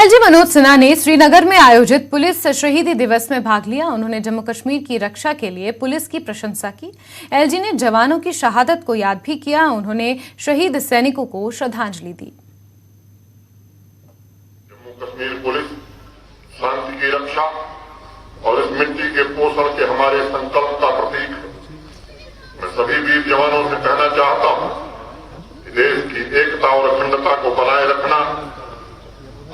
LG Manoj Sinha ने श्रीनगर में आयोजित पुलिस शहीदी दिवस में भाग लिया। उन्होंने जम्मू कश्मीर की रक्षा के लिए पुलिस की प्रशंसा की। एलजी ने जवानों की शहादत को याद भी किया। उन्होंने शहीद सैनिकों को श्रद्धांजलि दी। जम्मू कश्मीर पुलिस शांति की रक्षा और इस मिट्टी के पोषण के हमारे संकल्प का प्रतीक है। मैं सभी वीर जवानों से कहना चाहता हूं कि देश की एकता और अखंडता को बनाए रखना,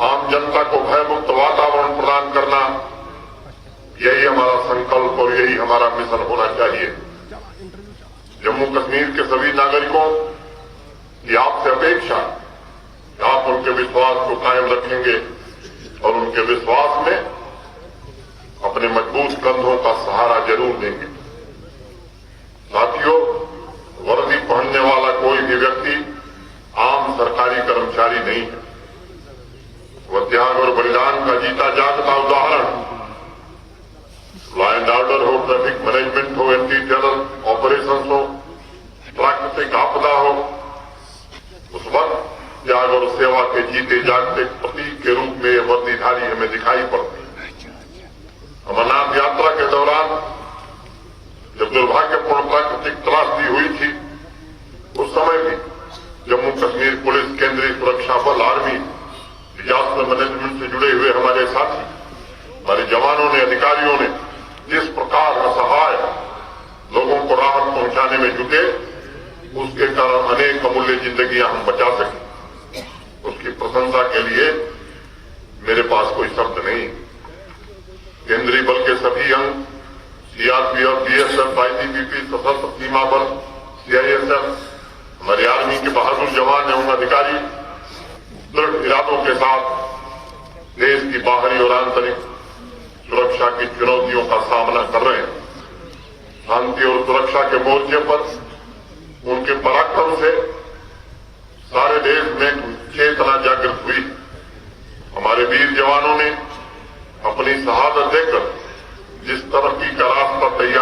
आम जनता को भयमुक्त वातावरण प्रदान करना, यही हमारा संकल्प और यही हमारा मिशन होना चाहिए। जम्मू कश्मीर के सभी नागरिकों की आपसे अपेक्षा कि आप उनके विश्वास को कायम रखेंगे और उनके विश्वास में अपने मजबूत कंधों का सहारा जरूर देंगे। साथियों, वर्दी पहनने वाला कोई भी व्यक्ति आम सरकारी कर्मचारी नहीं है। वह त्याग और बलिदान का जीता जागता उदाहरण। लॉ एंड ऑर्डर हो, ट्रैफिक मैनेजमेंट हो, एंटी टेरर ऑपरेशन हो, प्राकृतिक आपदा हो, उस वक्त त्याग और सेवा के जीते जागते प्रतीक के रूप में यह वर्दीधारी हमें दिखाई पड़ती है। अमरनाथ यात्रा के दौरान जब दुर्भाग्यपूर्ण प्राकृतिक त्रासदी हुई थी, उस समय भी जम्मू कश्मीर पुलिस, केंद्रीय सुरक्षा बल, आर्मी, डिजास्टर मैनेजमेंट से जुड़े हुए हमारे साथी, हमारे जवानों ने, अधिकारियों ने जिस प्रकार असहाय लोगों को राहत पहुंचाने में जुटे, उसके कारण अनेक अमूल्य जिंदगियां हम बचा सके। उसकी प्रशंसा के लिए मेरे पास कोई शब्द नहीं। केंद्रीय बल के सभी अंग, सीआरपीएफ, बीएसएफ, आईटीबीपी, सशस्त्र सीमा बल, सीआईएसएफ, हमारी आर्मी के बहादुर जवान एवं अधिकारी दृढ़ इरादों के साथ देश की बाहरी और आंतरिक सुरक्षा की चुनौतियों का सामना कर रहे हैं। शांति और सुरक्षा के मोर्चे पर उनके पराक्रम से सारे देश में चेतना जागृत हुई। हमारे वीर जवानों ने अपनी शहादत देकर जिस तरक्की का रास्ता तैयार